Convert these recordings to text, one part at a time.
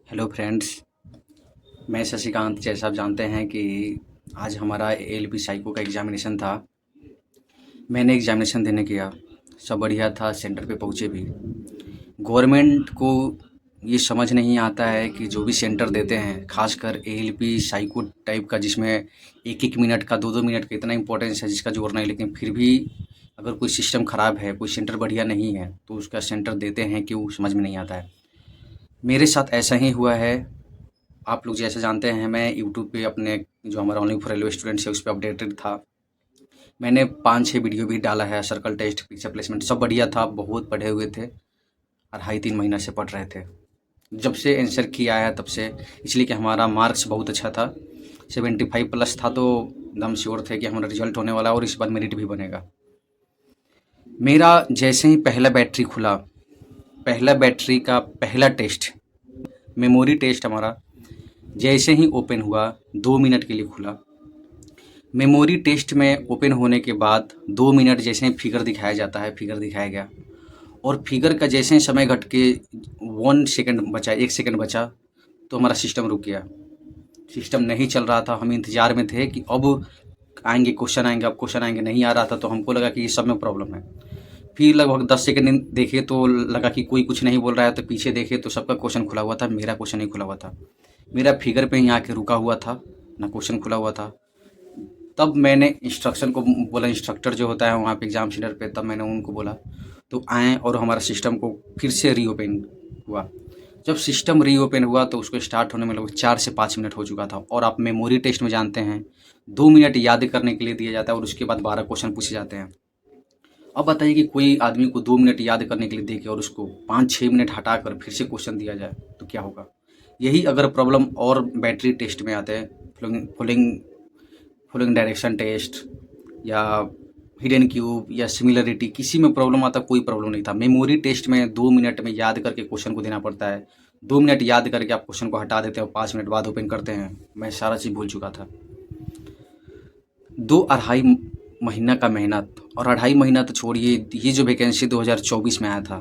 Hello friends. मैं शशिकांत। जैसा आप जानते हैं कि आज हमारा एएलपी साइको का एग्ज़ामिनेशन था। मैंने एग्ज़ामिनेशन देने गया, सब बढ़िया था, सेंटर पे पहुँचे भी। गवर्नमेंट को ये समझ नहीं आता है कि जो भी सेंटर देते हैं, खासकर एएलपी साइको टाइप का, जिसमें एक एक मिनट का, दो दो मिनट का इतना इंपॉर्टेंस है जिसका जोर नहीं, लेकिन फिर भी अगर कोई सिस्टम ख़राब है, कोई सेंटर बढ़िया नहीं है, तो उसका सेंटर देते हैं कि वो समझ में नहीं आता है। मेरे साथ ऐसा ही हुआ है। आप लोग जैसे जानते हैं, मैं यूट्यूब पे अपने जो हमारा ओनली फॉर रेलवे स्टूडेंट्स है उस पे अपडेटेड था। मैंने 5-6 वीडियो भी डाला है। सर्कल टेस्ट, पिक्चर प्लेसमेंट सब बढ़िया था, बहुत पढ़े हुए थे, 2.5-3 महीना से पढ़ रहे थे। जब से आंसर किया है तब से, इसलिए कि हमारा मार्क्स बहुत अच्छा था, 75 प्लस था, तो एकदम श्योर थे कि हमारा रिजल्ट होने वाला है और इस बार मेरिट भी बनेगा। मेरा जैसे ही पहला बैटरी खुला, पहला बैटरी का पहला टेस्ट, मेमोरी टेस्ट हमारा जैसे ही ओपन हुआ, 2 मिनट के लिए खुला। मेमोरी टेस्ट में ओपन होने के बाद 2 मिनट जैसे ही फिगर दिखाया जाता है, फिगर दिखाया गया, और फिगर का जैसे ही समय घट के 1 सेकंड बचा, 1 सेकंड बचा, तो हमारा सिस्टम रुक गया। सिस्टम नहीं चल रहा था। हम इंतज़ार में थे कि अब आएंगे क्वेश्चन, आएंगे, अब क्वेश्चन आएंगे। नहीं आ रहा था, तो हमको लगा कि ये सब में प्रॉब्लम है। फिर लगभग 10 सेकंड देखे तो लगा कि कोई कुछ नहीं बोल रहा है, तो पीछे देखे तो सबका क्वेश्चन खुला हुआ था, मेरा क्वेश्चन नहीं खुला हुआ था। मेरा फिगर पे ही आके रुका हुआ था, ना क्वेश्चन खुला हुआ था। तब मैंने इंस्ट्रक्शन को बोला, इंस्ट्रक्टर जो होता है वहाँ पे एग्ज़ाम सेंटर पे, तब मैंने उनको बोला, तो आए और हमारा सिस्टम को फिर से रीओपन हुआ। जब सिस्टम रीओपन हुआ तो उसको स्टार्ट होने में लगभग 4 से 5 मिनट हो चुका था। और आप मेमोरी टेस्ट में जानते हैं, 2 मिनट याद करने के लिए दिया जाता है और उसके बाद 12 क्वेश्चन पूछे जाते हैं। अब बताइए कि कोई आदमी को 2 मिनट याद करने के लिए दे के और उसको 5-6 मिनट हटाकर फिर से क्वेश्चन दिया जाए तो क्या होगा। यही अगर प्रॉब्लम और बैटरी टेस्ट में आते हैं, फुलिंग फुलिंग डायरेक्शन टेस्ट या हिडन क्यूब या सिमिलरिटी, किसी में प्रॉब्लम आता, कोई प्रॉब्लम नहीं था। मेमोरी टेस्ट में 2 मिनट में याद करके क्वेश्चन को देना पड़ता है। 2 मिनट याद करके आप क्वेश्चन को हटा देते हो, 5 मिनट बाद ओपन करते हैं। मैं सारा चीज़ भूल चुका था। 2-2.5 महीना का मेहनत, और 2.5 महीना तो छोड़िए, ये जो वैकेंसी 2024 में आया था,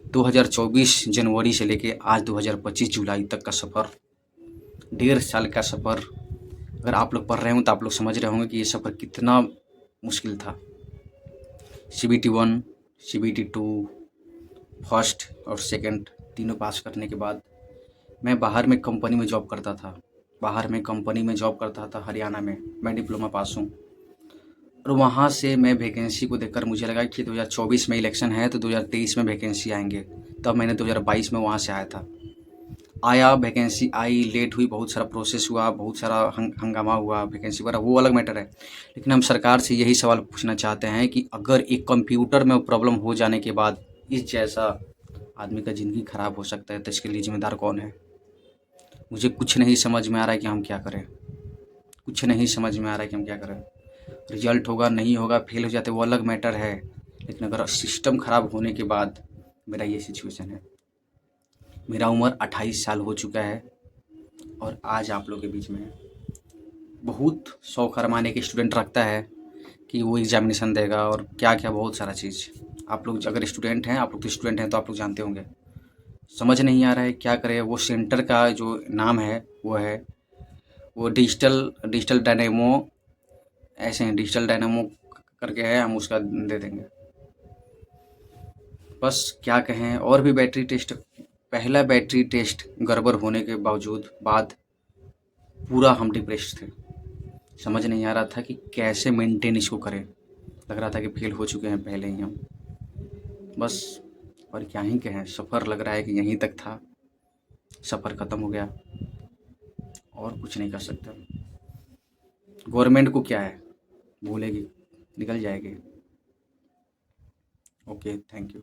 2024 जनवरी से लेके आज 2025 जुलाई तक का सफ़र, 1.5 साल का सफ़र। अगर आप लोग पढ़ रहे हों तो आप लोग समझ रहे होंगे कि ये सफ़र कितना मुश्किल था। CBT 1, CBT 2, फर्स्ट और सेकंड तीनों पास करने के बाद मैं बाहर में कंपनी में जॉब करता था। बाहर में कंपनी में जॉब करता था हरियाणा में। मैं डिप्लोमा पास हूँ, और वहाँ से मैं वैकेंसी को देखकर मुझे लगा कि 2024 में इलेक्शन है तो 2023 में वैकेंसी आएंगे। तब मैंने 2022 में वहाँ से आया था। आया, वैकेंसी आई, लेट हुई, बहुत सारा प्रोसेस हुआ, बहुत सारा हंगामा हुआ, वैकेंसी वगैरह, वो अलग मैटर है। लेकिन हम सरकार से यही सवाल पूछना चाहते हैं कि अगर एक कंप्यूटर में प्रॉब्लम हो जाने के बाद इस जैसा आदमी का ज़िंदगी ख़राब हो सकता है, तो इसके लिए ज़िम्मेदार कौन है? मुझे कुछ नहीं समझ में आ रहा है कि हम क्या करें। कुछ नहीं समझ में आ रहा है कि हम क्या करें। रिजल्ट होगा, नहीं होगा, फेल हो जाते वो अलग मैटर है, लेकिन अगर सिस्टम ख़राब होने के बाद मेरा ये सिचुएशन है। मेरा उम्र 28 साल हो चुका है और आज आप लोग के बीच में है। बहुत शौक अरमाने के स्टूडेंट रखता है कि वो एग्ज़ामिनेशन देगा और क्या क्या, बहुत सारा चीज़। आप लोग अगर स्टूडेंट हैं, आप लोग तो स्टूडेंट हैं, तो आप लोग जानते होंगे। समझ नहीं आ रहा है क्या करें। वो सेंटर का जो नाम है वो डिजिटल डिजिटल डायनेमो, ऐसे हैं, डिजिटल डायनेमो करके है, हम उसका दे देंगे। बस क्या कहें। और भी बैटरी टेस्ट, पहला बैटरी टेस्ट गड़बड़ होने के बाद पूरा हम डिप्रेस्ड थे। समझ नहीं आ रहा था कि कैसे मेंटेन इसको करें। लग रहा था कि फेल हो चुके हैं पहले ही हम। बस, और क्या ही कहें, सफ़र लग रहा है कि यहीं तक था, सफ़र ख़त्म हो गया, और कुछ नहीं कर सकते। गवर्नमेंट को क्या है, भूलेगी, निकल जाएगी। Okay, thank you.